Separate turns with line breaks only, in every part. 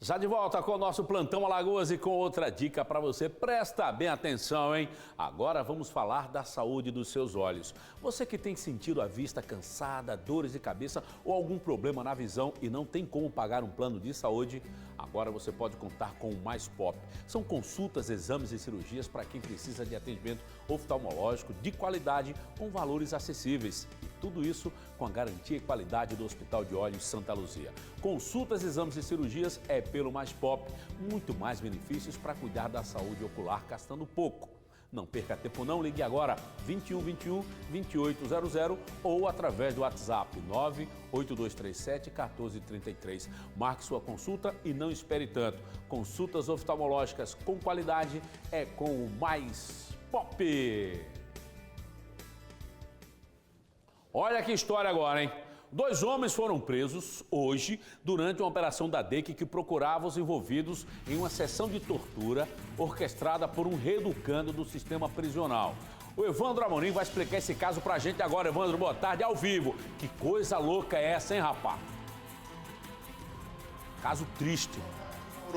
Já de volta com o nosso Plantão Alagoas e com outra dica para você. Presta bem atenção, hein? Agora vamos falar da saúde dos seus olhos. Você que tem sentido a vista cansada, dores de cabeça ou algum problema na visão e não tem como pagar um plano de saúde, agora você pode contar com o Mais Pop. São consultas, exames e cirurgias para quem precisa de atendimento oftalmológico de qualidade com valores acessíveis. E tudo isso com a garantia e qualidade do Hospital de Olhos Santa Luzia. Consultas, exames e cirurgias é pelo Mais Pop, muito mais benefícios para cuidar da saúde ocular gastando pouco. Não perca tempo não, ligue agora 2121-2800 ou através do WhatsApp 98237-1433. Marque sua consulta e não espere tanto. Consultas oftalmológicas com qualidade é com o Mais Pop. Olha que história agora, hein? 2 homens foram presos hoje durante uma operação da DEIC que procurava os envolvidos em uma sessão de tortura orquestrada por um reeducando do sistema prisional. O Evandro Amorim vai explicar esse caso pra gente agora. Evandro, boa tarde, ao vivo. Que coisa louca é essa, hein, rapaz? Caso triste.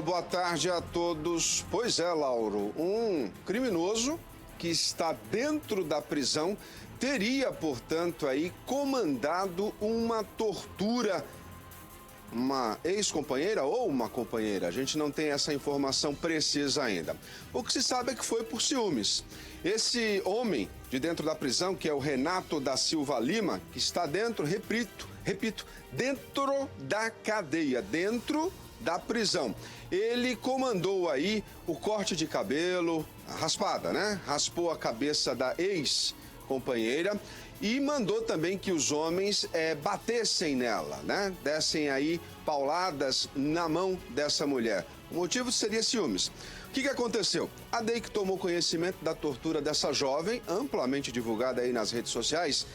Boa tarde a todos. Pois é, Lauro, um criminoso que está dentro da prisão teria, portanto, aí comandado uma tortura. Uma ex-companheira ou uma companheira, a gente não tem essa informação precisa ainda. O que se sabe é que foi por ciúmes. Esse homem de dentro da prisão, que é o Renato da Silva Lima, que está dentro, repito, dentro da cadeia, dentro da prisão. Ele comandou aí o corte de cabelo, a raspada, né? Raspou a cabeça da ex-companheira e mandou também que os homens batessem nela, né? Dessem aí pauladas na mão dessa mulher. O motivo seria ciúmes. O que aconteceu? A DEIC tomou conhecimento da tortura dessa jovem, amplamente divulgada aí nas redes sociais.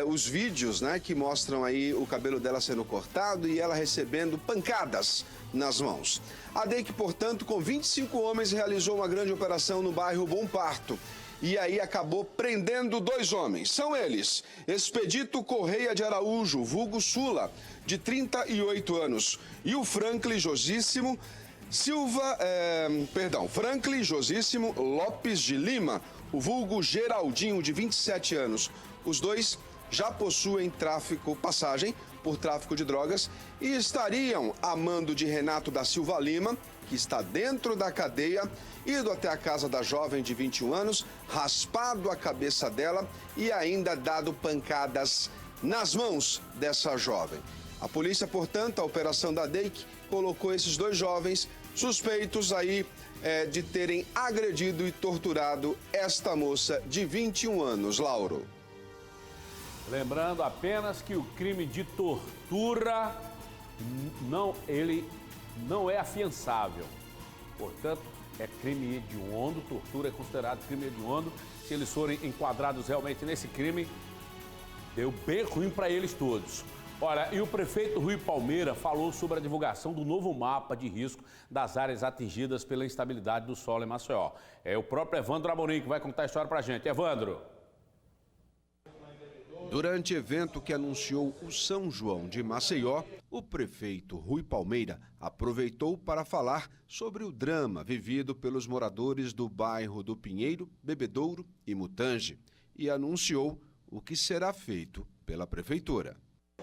Os vídeos, né, que mostram aí o cabelo dela sendo cortado e ela recebendo pancadas nas mãos. A DEIC, portanto, com 25 homens, realizou uma grande operação no bairro Bom Parto. E aí acabou prendendo 2 homens. São eles: Expedito Correia de Araújo, vulgo Sula, de 38 anos, e o Franklin Josíssimo Lopes de Lima, o vulgo Geraldinho, de 27 anos. Os dois já possuem passagem por tráfico de drogas e estariam a mando de Renato da Silva Lima, que está dentro da cadeia, ido até a casa da jovem de 21 anos, raspado a cabeça dela e ainda dado pancadas nas mãos dessa jovem. A polícia, portanto, a operação da DEIC, colocou esses 2 jovens suspeitos aí de terem agredido e torturado esta moça de 21 anos, Lauro.
Lembrando apenas que o crime de tortura ele não é afiançável. Portanto, é crime hediondo, tortura é considerado crime hediondo. Se eles forem enquadrados realmente nesse crime, deu bem ruim para eles todos. Olha, e o prefeito Rui Palmeira falou sobre a divulgação do novo mapa de risco das áreas atingidas pela instabilidade do solo em Maceió. É o próprio Evandro Amorim que vai contar a história pra gente. Evandro.
Durante evento que anunciou o São João de Maceió, o prefeito Rui Palmeira aproveitou para falar sobre o drama vivido pelos moradores do bairro do Pinheiro, Bebedouro e Mutange e anunciou o que será feito pela prefeitura.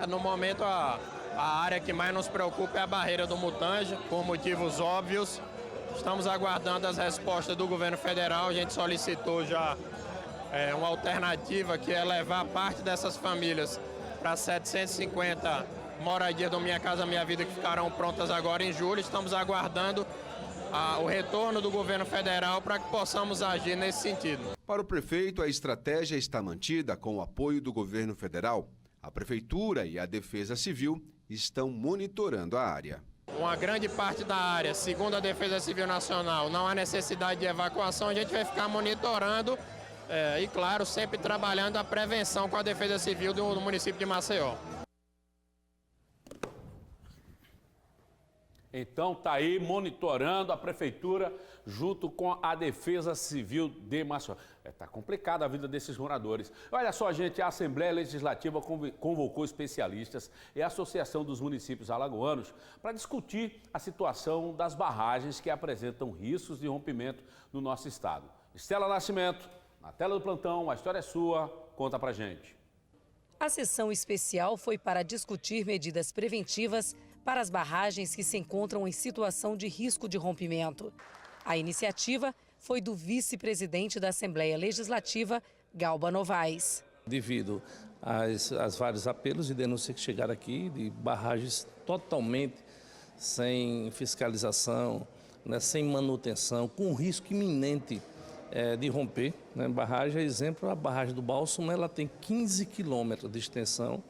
No momento, a área que mais nos preocupa é a barreira do Mutange, por motivos óbvios. Estamos aguardando as respostas do governo federal. A gente solicitou já uma alternativa, que é levar parte dessas famílias para 750 moradias do Minha Casa Minha Vida, que ficarão prontas agora em julho. Estamos aguardando o retorno do governo federal para que possamos agir nesse sentido.
Para o prefeito, a estratégia está mantida com o apoio do governo federal. A prefeitura e a Defesa Civil estão monitorando a área.
Uma grande parte da área, segundo a Defesa Civil Nacional, não há necessidade de evacuação. A gente vai ficar monitorando e, claro, sempre trabalhando a prevenção com a Defesa Civil do município de Maceió.
Então tá aí monitorando a prefeitura junto com a Defesa Civil de Maceió. Tá complicada a vida desses moradores. Olha só, gente, a Assembleia Legislativa convocou especialistas e a Associação dos Municípios Alagoanos para discutir a situação das barragens que apresentam riscos de rompimento no nosso estado. Estela Nascimento, na tela do plantão, a história é sua, conta pra gente.
A sessão especial foi para discutir medidas preventivas para as barragens que se encontram em situação de risco de rompimento. A iniciativa foi do vice-presidente da Assembleia Legislativa, Galba Novaes.
Devido aos vários apelos e denúncias que chegaram aqui, de barragens totalmente sem fiscalização, né, sem manutenção, com risco iminente de romper. Né? Barragem, exemplo, a barragem do Bálsamo, ela tem 15 quilômetros de extensão,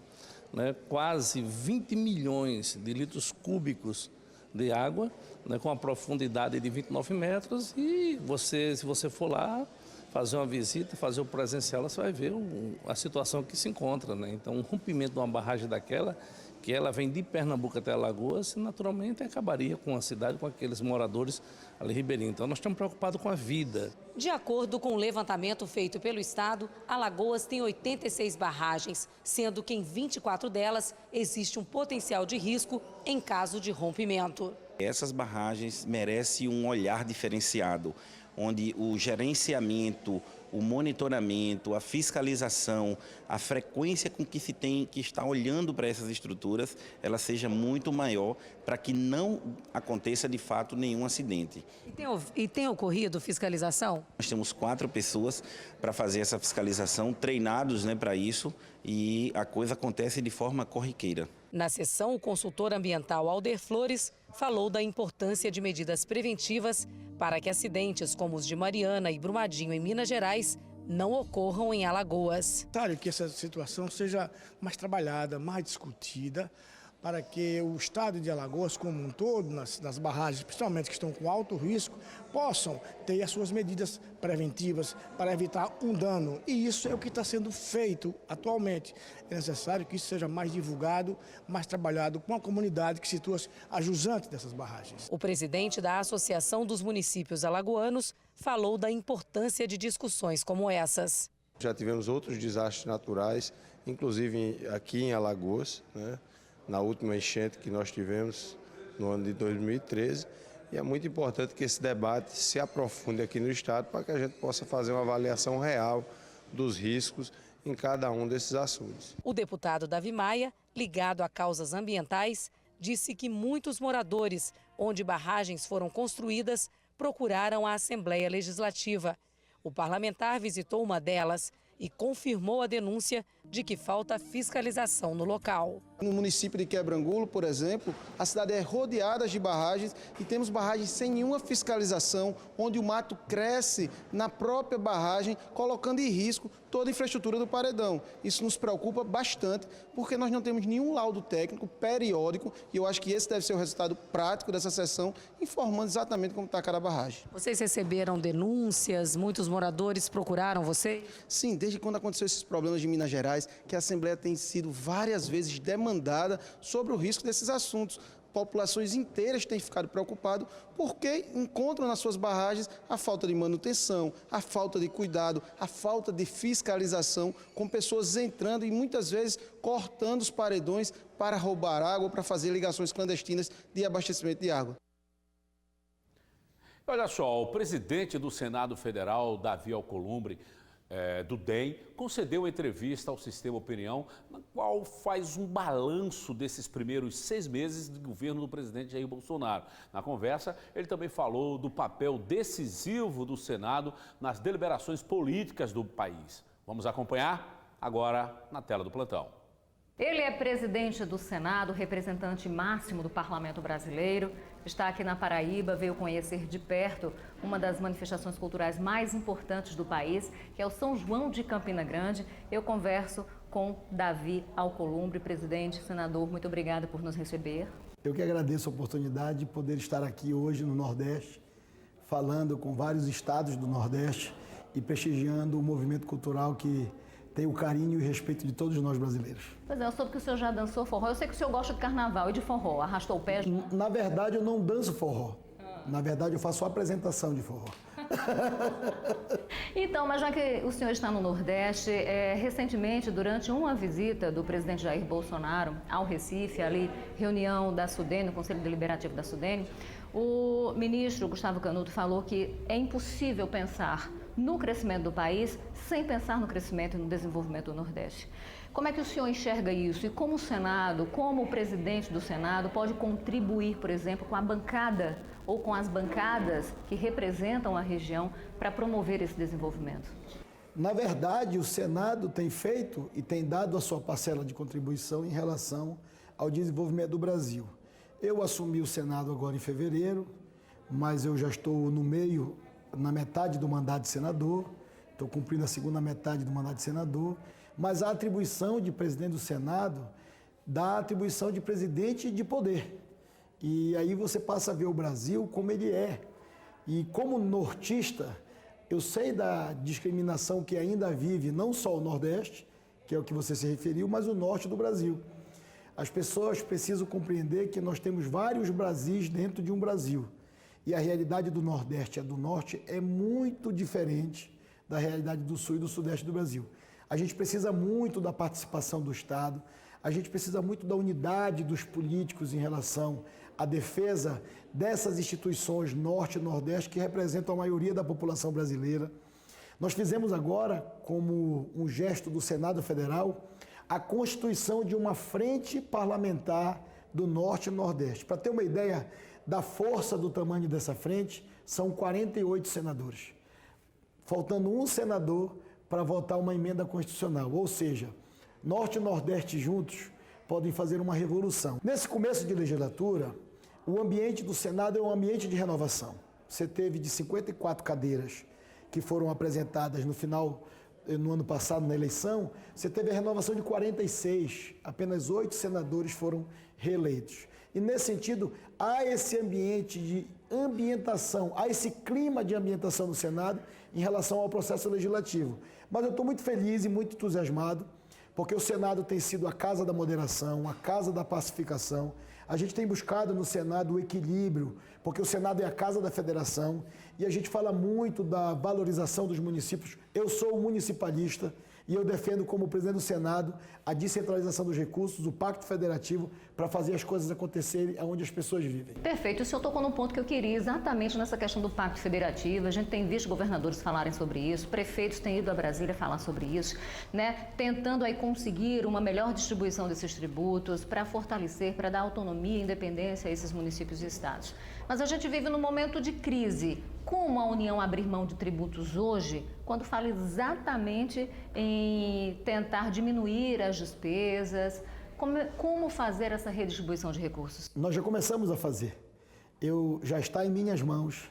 né, quase 20 milhões de litros cúbicos de água, né, com a profundidade de 29 metros e se você for lá fazer uma visita, fazer o presencial, você vai ver a situação que se encontra. Né? Então, um rompimento de uma barragem daquela, que ela vem de Pernambuco até Alagoas, naturalmente acabaria com a cidade, com aqueles moradores ali ribeirinhos. Então, nós estamos preocupados com a vida.
De acordo com o levantamento feito pelo Estado, Alagoas tem 86 barragens, sendo que em 24 delas existe um potencial de risco em caso de rompimento.
Essas barragens merecem um olhar diferenciado, onde o gerenciamento, o monitoramento, a fiscalização, a frequência com que se tem que estar olhando para essas estruturas, ela seja muito maior para que não aconteça de fato nenhum acidente.
E tem ocorrido fiscalização?
Nós temos 4 pessoas para fazer essa fiscalização, treinados, né, para isso, e a coisa acontece de forma corriqueira.
Na sessão, o consultor ambiental Alder Flores falou da importância de medidas preventivas para que acidentes como os de Mariana e Brumadinho, em Minas Gerais, não ocorram em Alagoas.
Claro que essa situação seja mais trabalhada, mais discutida, para que o estado de Alagoas como um todo, nas barragens, principalmente que estão com alto risco, possam ter as suas medidas preventivas para evitar um dano. E isso é o que está sendo feito atualmente. É necessário que isso seja mais divulgado, mais trabalhado com a comunidade que situa-se a jusante dessas barragens.
O presidente da Associação dos Municípios Alagoanos falou da importância de discussões como essas.
Já tivemos outros desastres naturais, inclusive aqui em Alagoas, né? Na última enchente que nós tivemos no ano de 2013, e é muito importante que esse debate se aprofunde aqui no estado para que a gente possa fazer uma avaliação real dos riscos em cada um desses assuntos.
O deputado Davi Maia, ligado a causas ambientais, disse que muitos moradores onde barragens foram construídas procuraram a Assembleia Legislativa. O parlamentar visitou uma delas e confirmou a denúncia de que falta fiscalização no local.
No município de Quebrangulo, por exemplo, a cidade é rodeada de barragens e temos barragens sem nenhuma fiscalização, onde o mato cresce na própria barragem, colocando em risco toda a infraestrutura do paredão. Isso nos preocupa bastante, porque nós não temos nenhum laudo técnico periódico, e eu acho que esse deve ser o resultado prático dessa sessão, informando exatamente como está cada barragem.
Vocês receberam denúncias? Muitos moradores procuraram vocês?
Sim, desde quando aconteceu esses problemas de Minas Gerais, que a Assembleia tem sido várias vezes demandada sobre o risco desses assuntos. Populações inteiras têm ficado preocupadas porque encontram nas suas barragens a falta de manutenção, a falta de cuidado, a falta de fiscalização, com pessoas entrando e muitas vezes cortando os paredões para roubar água, para fazer ligações clandestinas de abastecimento de água.
Olha só, o presidente do Senado Federal, Davi Alcolumbre, do DEM, concedeu entrevista ao Sistema Opinião, na qual faz um balanço desses primeiros 6 meses de governo do presidente Jair Bolsonaro. Na conversa, ele também falou do papel decisivo do Senado nas deliberações políticas do país. Vamos acompanhar agora na tela do plantão.
Ele é presidente do Senado, representante máximo do Parlamento Brasileiro, está aqui na Paraíba, veio conhecer de perto uma das manifestações culturais mais importantes do país, que é o São João de Campina Grande. Eu converso com Davi Alcolumbre, presidente, senador, muito obrigada por nos receber.
Eu que agradeço a oportunidade de poder estar aqui hoje no Nordeste, falando com vários estados do Nordeste e prestigiando o movimento cultural que tem o carinho e o respeito de todos nós brasileiros.
Pois é, eu soube que o senhor já dançou forró. Eu sei que o senhor gosta de carnaval e de forró. Arrastou o pé?
Na verdade, eu não danço forró. Na verdade, eu faço a apresentação de forró.
Então, mas já que o senhor está no Nordeste, recentemente, durante uma visita do presidente Jair Bolsonaro ao Recife, ali, reunião da SUDENE, o Conselho Deliberativo da SUDENE, o ministro Gustavo Canuto falou que é impossível pensar no crescimento do país sem pensar no crescimento e no desenvolvimento do Nordeste. Como é que o senhor enxerga isso? E como o Senado, como o presidente do Senado pode contribuir, por exemplo, com a bancada ou com as bancadas que representam a região para promover esse desenvolvimento?
Na verdade, o Senado tem feito e tem dado a sua parcela de contribuição em relação ao desenvolvimento do Brasil. Eu assumi o Senado agora em fevereiro, mas eu já estou na metade do mandato de senador, estou cumprindo a segunda metade do mandato de senador, mas a atribuição de presidente do Senado dá a atribuição de presidente de poder. E aí você passa a ver o Brasil como ele é. E como nortista, eu sei da discriminação que ainda vive não só o Nordeste, que é o que você se referiu, mas o Norte do Brasil. As pessoas precisam compreender que nós temos vários Brasis dentro de um Brasil. E a realidade do Nordeste e do Norte é muito diferente da realidade do Sul e do Sudeste do Brasil. A gente precisa muito da participação do Estado, a gente precisa muito da unidade dos políticos em relação à defesa dessas instituições Norte e Nordeste que representam a maioria da população brasileira. Nós fizemos agora, como um gesto do Senado Federal, a constituição de uma frente parlamentar do Norte e Nordeste. Para ter uma ideia da força do tamanho dessa frente, são 48 senadores, faltando um senador para votar uma emenda constitucional, ou seja, Norte e Nordeste juntos podem fazer uma revolução. Nesse começo de legislatura, o ambiente do Senado é um ambiente de renovação. Você teve de 54 cadeiras que foram apresentadas no ano passado, na eleição, você teve a renovação de 46, apenas 8 senadores foram reeleitos. E nesse sentido, há esse ambiente de ambientação, há esse clima de ambientação no Senado em relação ao processo legislativo. Mas eu estou muito feliz e muito entusiasmado, porque o Senado tem sido a casa da moderação, a casa da pacificação. A gente tem buscado no Senado o equilíbrio, porque o Senado é a casa da federação e a gente fala muito da valorização dos municípios. Eu sou municipalista e eu defendo como presidente do Senado a descentralização dos recursos, o Pacto Federativo, para fazer as coisas acontecerem onde as pessoas vivem.
Perfeito. O senhor tocou num ponto que eu queria, exatamente nessa questão do Pacto Federativo. A gente tem visto governadores falarem sobre isso, prefeitos têm ido a Brasília falar sobre isso, né? Tentando aí conseguir uma melhor distribuição desses tributos para fortalecer, para dar autonomia e independência a esses municípios e estados. Mas a gente vive num momento de crise. Como a União abrir mão de tributos hoje, quando fala exatamente em tentar diminuir as despesas? Como fazer essa redistribuição de recursos?
Nós já começamos a fazer. Já está em minhas mãos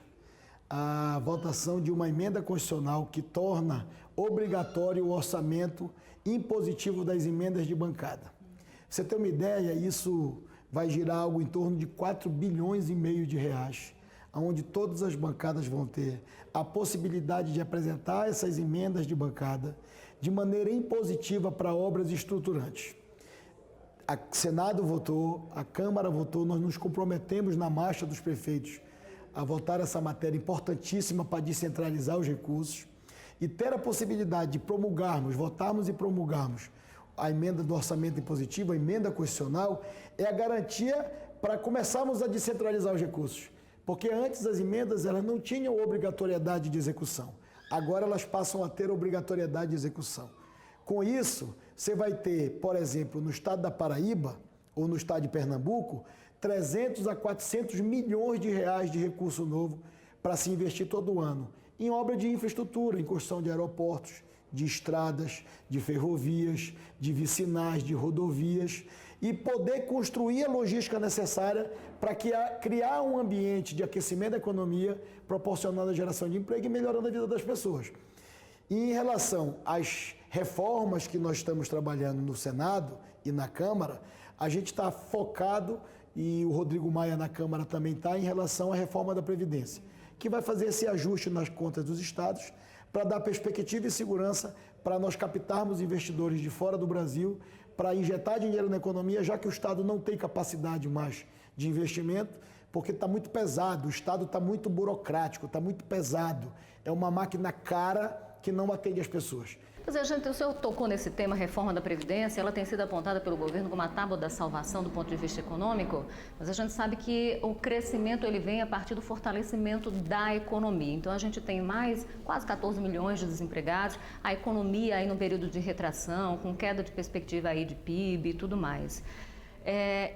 a votação de uma emenda constitucional que torna obrigatório o orçamento impositivo das emendas de bancada. Pra você ter uma ideia, isso vai girar algo em torno de 4,5 bilhões de reais, onde todas as bancadas vão ter a possibilidade de apresentar essas emendas de bancada de maneira impositiva para obras estruturantes. O Senado votou, a Câmara votou, nós nos comprometemos na marcha dos prefeitos a votar essa matéria importantíssima para descentralizar os recursos e ter a possibilidade de votarmos e promulgarmos a emenda do orçamento impositivo, a emenda constitucional, é a garantia para começarmos a descentralizar os recursos. Porque antes as emendas elas não tinham obrigatoriedade de execução. Agora elas passam a ter obrigatoriedade de execução. Com isso, você vai ter, por exemplo, no estado da Paraíba ou no estado de Pernambuco, 300 a 400 milhões de reais de recurso novo para se investir todo ano em obra de infraestrutura, em construção de aeroportos, de estradas, de ferrovias, de vicinais, de rodovias e poder construir a logística necessária para criar um ambiente de aquecimento da economia, proporcionando a geração de emprego e melhorando a vida das pessoas. E em relação às reformas que nós estamos trabalhando no Senado e na Câmara, a gente está focado, e o Rodrigo Maia na Câmara também está, em relação à reforma da Previdência, que vai fazer esse ajuste nas contas dos estados para dar perspectiva e segurança para nós captarmos investidores de fora do Brasil, para injetar dinheiro na economia, já que o Estado não tem capacidade mais de investimento, porque está muito pesado, o Estado está muito burocrático, está muito pesado. É uma máquina cara que não atende as pessoas.
Pois é, gente, o senhor tocou nesse tema, reforma da Previdência, ela tem sido apontada pelo governo como a tábua da salvação do ponto de vista econômico, mas a gente sabe que o crescimento ele vem a partir do fortalecimento da economia. Então a gente tem mais quase 14 milhões de desempregados, a economia aí num período de retração, com queda de perspectiva aí de PIB e tudo mais.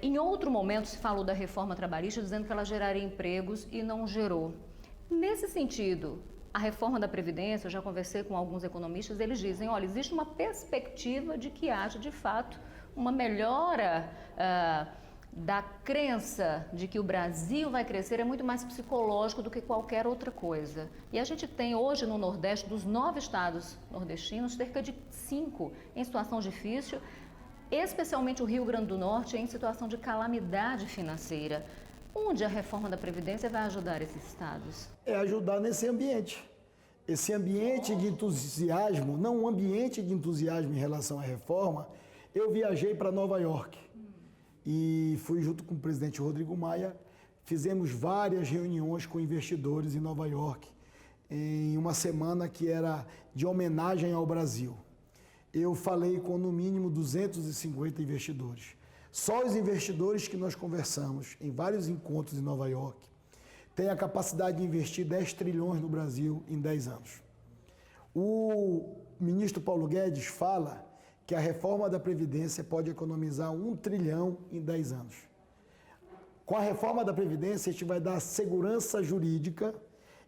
Em outro momento se falou da reforma trabalhista dizendo que ela geraria empregos e não gerou. Nesse sentido, a reforma da Previdência, eu já conversei com alguns economistas, eles dizem, olha, existe uma perspectiva de que haja, de fato, uma melhora da crença de que o Brasil vai crescer, é muito mais psicológico do que qualquer outra coisa. E a gente tem hoje no Nordeste, dos 9 estados nordestinos, cerca de 5 em situação difícil, especialmente o Rio Grande do Norte em situação de calamidade financeira. Onde a reforma da Previdência vai ajudar esses estados?
É ajudar nesse ambiente. Esse ambiente de entusiasmo, não um ambiente de entusiasmo em relação à reforma. Eu viajei para Nova York e fui junto com o presidente Rodrigo Maia, fizemos várias reuniões com investidores em Nova York, em uma semana que era de homenagem ao Brasil. Eu falei com no mínimo 250 investidores. Só os investidores que nós conversamos em vários encontros em Nova York têm a capacidade de investir 10 trilhões no Brasil em 10 anos. O ministro Paulo Guedes fala que a reforma da Previdência pode economizar 1 trilhão em 10 anos. Com a reforma da Previdência, a gente vai dar segurança jurídica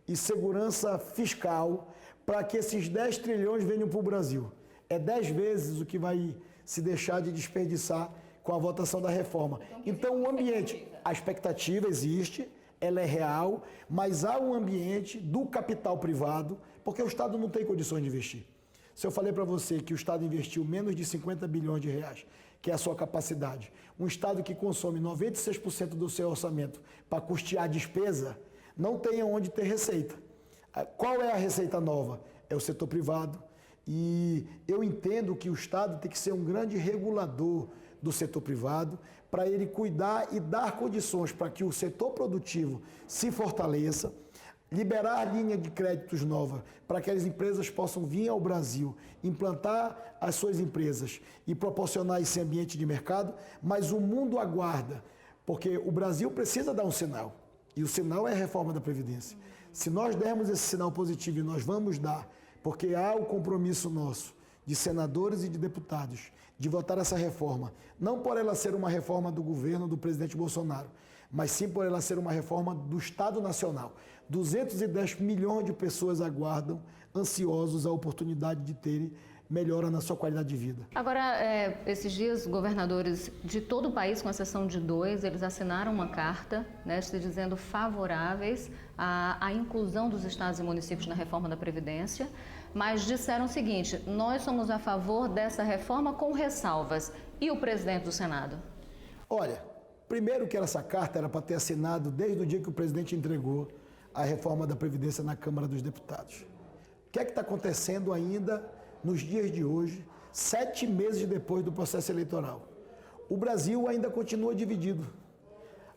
e segurança fiscal para que esses 10 trilhões venham para o Brasil. É 10 vezes o que vai se deixar de desperdiçar com a votação da reforma. Então, o ambiente, a expectativa existe, ela é real, mas há um ambiente do capital privado, porque o Estado não tem condições de investir. Se eu falei para você que o Estado investiu menos de 50 bilhões de reais, que é a sua capacidade, um Estado que consome 96% do seu orçamento para custear a despesa, não tem onde ter receita. Qual é a receita nova? É o setor privado. E eu entendo que o Estado tem que ser um grande regulador do setor privado, para ele cuidar e dar condições para que o setor produtivo se fortaleça, liberar linha de créditos nova para que as empresas possam vir ao Brasil, implantar as suas empresas e proporcionar esse ambiente de mercado, mas o mundo aguarda, porque o Brasil precisa dar um sinal, e o sinal é a reforma da Previdência. Se nós dermos esse sinal positivo, e nós vamos dar, porque há o compromisso nosso de senadores e de deputados de votar essa reforma, não por ela ser uma reforma do governo do presidente Bolsonaro, mas sim por ela ser uma reforma do Estado Nacional. 210 milhões de pessoas aguardam, ansiosos, a oportunidade de terem melhora na sua qualidade de vida.
Agora, esses dias, governadores de todo o país, com exceção de 2, eles assinaram uma carta, né, se dizendo favoráveis à inclusão dos estados e municípios na reforma da Previdência, mas disseram o seguinte: nós somos a favor dessa reforma com ressalvas. E o presidente do Senado?
Olha, primeiro que essa carta era para ter assinado desde o dia que o presidente entregou a reforma da Previdência na Câmara dos Deputados. O que é que está acontecendo ainda nos dias de hoje, 7 meses depois do processo eleitoral? O Brasil ainda continua dividido.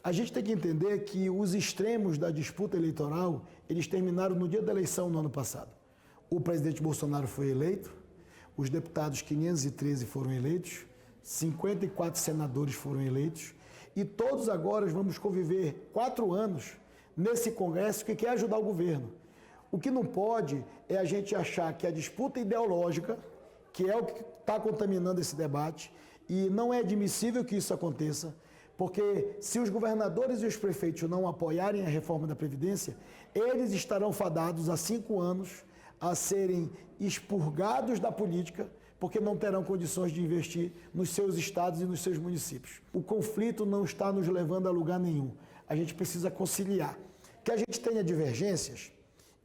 A gente tem que entender que os extremos da disputa eleitoral, eles terminaram no dia da eleição no ano passado. O presidente Bolsonaro foi eleito, os deputados 513 foram eleitos, 54 senadores foram eleitos, e todos agora vamos conviver 4 anos nesse Congresso que quer ajudar o governo. O que não pode é a gente achar que a disputa ideológica, que é o que está contaminando esse debate, e não é admissível que isso aconteça, porque se os governadores e os prefeitos não apoiarem a reforma da Previdência, eles estarão fadados há 5 anos a serem expurgados da política, porque não terão condições de investir nos seus estados e nos seus municípios. O conflito não está nos levando a lugar nenhum. A gente precisa conciliar. Que a gente tenha divergências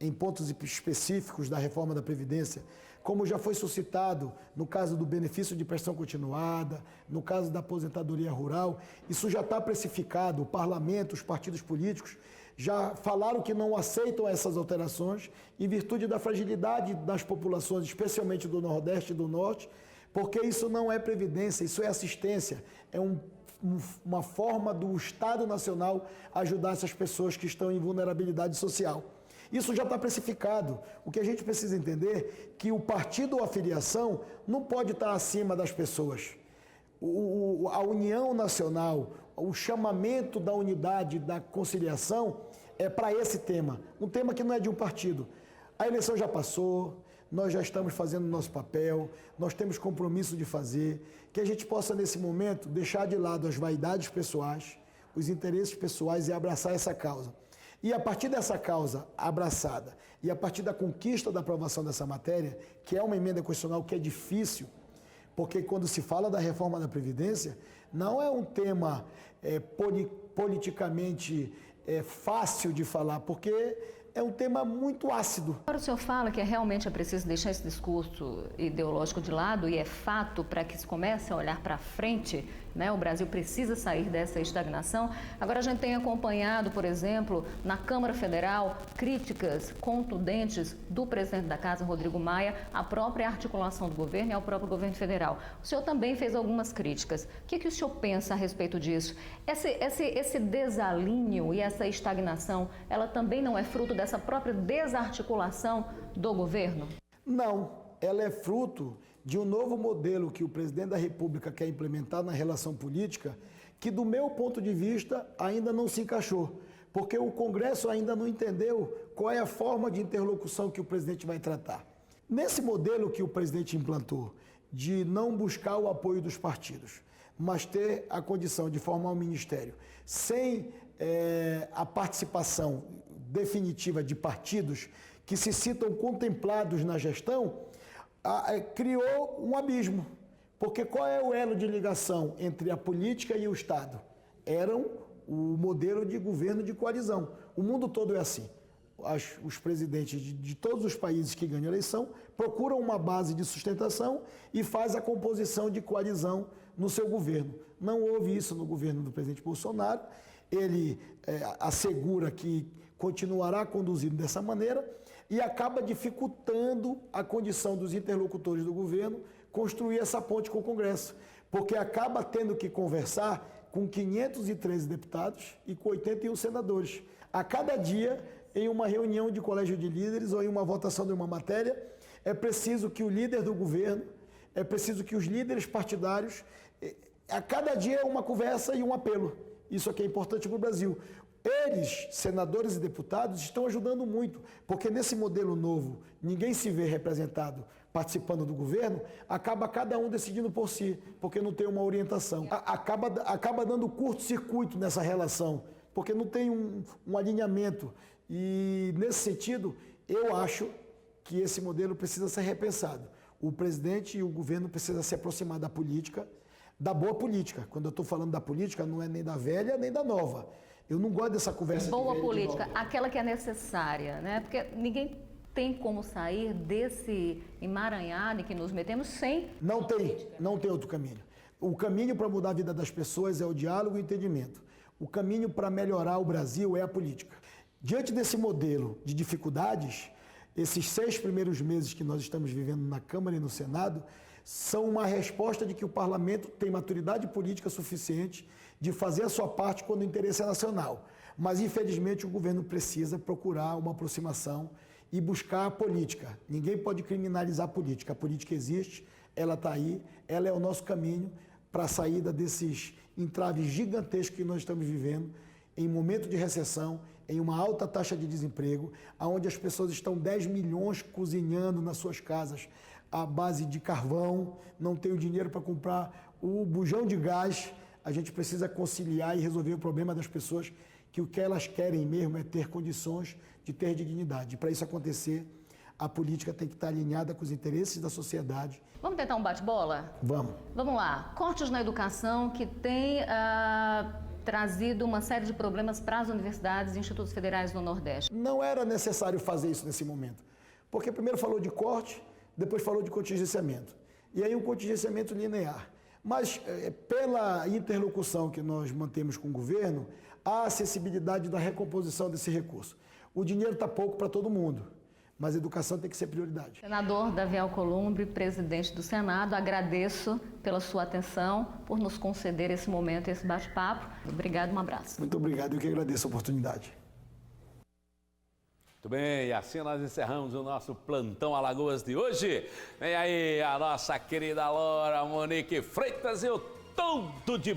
em pontos específicos da reforma da Previdência, como já foi suscitado no caso do benefício de pensão continuada, no caso da aposentadoria rural, isso já está precificado, o parlamento, os partidos políticos já falaram que não aceitam essas alterações em virtude da fragilidade das populações, especialmente do Nordeste e do Norte, porque isso não é previdência, isso é assistência, é uma forma do Estado Nacional ajudar essas pessoas que estão em vulnerabilidade social. Isso já está precificado. O que a gente precisa entender é que o partido ou a filiação não pode estar acima das pessoas. A união nacional, o chamamento da unidade, da conciliação, é para esse tema. Um tema que não é de um partido. A eleição já passou, nós já estamos fazendo o nosso papel, nós temos compromisso de fazer, que a gente possa, nesse momento, deixar de lado as vaidades pessoais, os interesses pessoais e abraçar essa causa. E a partir dessa causa abraçada, e a partir da conquista da aprovação dessa matéria, que é uma emenda constitucional que é difícil, porque quando se fala da reforma da Previdência, não é um tema politicamente fácil de falar, porque é um tema muito ácido.
Agora o senhor fala que realmente é preciso deixar esse discurso ideológico de lado e é fato para que se comece a olhar para frente, né? O Brasil precisa sair dessa estagnação. Agora a gente tem acompanhado, por exemplo, na Câmara Federal, críticas contundentes do presidente da Casa, Rodrigo Maia, à própria articulação do governo e ao próprio governo federal. O senhor também fez algumas críticas. O que o senhor pensa a respeito disso? Esse desalinho e essa estagnação, ela também não é fruto dessa própria desarticulação do governo?
Não, ela é fruto de um novo modelo que o presidente da República quer implementar na relação política, que do meu ponto de vista ainda não se encaixou, porque o Congresso ainda não entendeu qual é a forma de interlocução que o presidente vai tratar. Nesse modelo que o presidente implantou, de não buscar o apoio dos partidos, mas ter a condição de formar um ministério sem a participação definitiva de partidos que se citam contemplados na gestão, criou um abismo. Porque qual é o elo de ligação entre a política e o Estado? Eram o modelo de governo de coalizão. O mundo todo é assim. Os presidentes de todos os países que ganham eleição procuram uma base de sustentação e faz a composição de coalizão no seu governo. Não houve isso no governo do presidente Bolsonaro. Ele assegura que continuará conduzindo dessa maneira e acaba dificultando a condição dos interlocutores do governo construir essa ponte com o Congresso, porque acaba tendo que conversar com 513 deputados e com 81 senadores. A cada dia, em uma reunião de colégio de líderes ou em uma votação de uma matéria, é preciso que o líder do governo, é preciso que os líderes partidários, a cada dia é uma conversa e um apelo. Isso aqui é importante para o Brasil. Eles, senadores e deputados, estão ajudando muito, porque nesse modelo novo, ninguém se vê representado participando do governo, acaba cada um decidindo por si, porque não tem uma orientação. Acaba dando curto-circuito nessa relação, porque não tem um alinhamento. E, nesse sentido, eu acho que esse modelo precisa ser repensado. O presidente e o governo precisam se aproximar da política, da boa política. Quando eu estou falando da política, não é nem da velha nem da nova. Eu não gosto dessa conversa.
Boa política, aquela que é necessária, né? Porque ninguém tem como sair desse emaranhado em que nos metemos sem...
Não tem outro caminho. O caminho para mudar a vida das pessoas é o diálogo e o entendimento. O caminho para melhorar o Brasil é a política. Diante desse modelo de dificuldades, esses 6 primeiros meses que nós estamos vivendo na Câmara e no Senado são uma resposta de que o parlamento tem maturidade política suficiente de fazer a sua parte quando o interesse é nacional. Mas, infelizmente, o governo precisa procurar uma aproximação e buscar a política. Ninguém pode criminalizar a política. A política existe, ela está aí, ela é o nosso caminho para a saída desses entraves gigantescos que nós estamos vivendo em momento de recessão, em uma alta taxa de desemprego, onde as pessoas estão 10 milhões cozinhando nas suas casas à base de carvão, não tem o dinheiro para comprar o bujão de gás. A gente precisa conciliar e resolver o problema das pessoas, que o que elas querem mesmo é ter condições de ter dignidade. Para isso acontecer, a política tem que estar alinhada com os interesses da sociedade.
Vamos tentar um bate-bola?
Vamos.
Vamos lá. Cortes na educação que tem trazido uma série de problemas para as universidades e institutos federais no Nordeste.
Não era necessário fazer isso nesse momento, porque primeiro falou de corte, depois falou de contingenciamento. E aí um contingenciamento linear. Mas, pela interlocução que nós mantemos com o governo, há acessibilidade da recomposição desse recurso. O dinheiro está pouco para todo mundo, mas a educação tem que ser prioridade.
Senador Davi Alcolumbre, presidente do Senado, agradeço pela sua atenção, por nos conceder esse momento, esse bate-papo. Obrigado, um abraço.
Muito obrigado, eu que agradeço a oportunidade.
Muito bem, e assim nós encerramos o nosso Plantão Alagoas de hoje. Vem aí a nossa querida Laura Monique Freitas e o Tudo de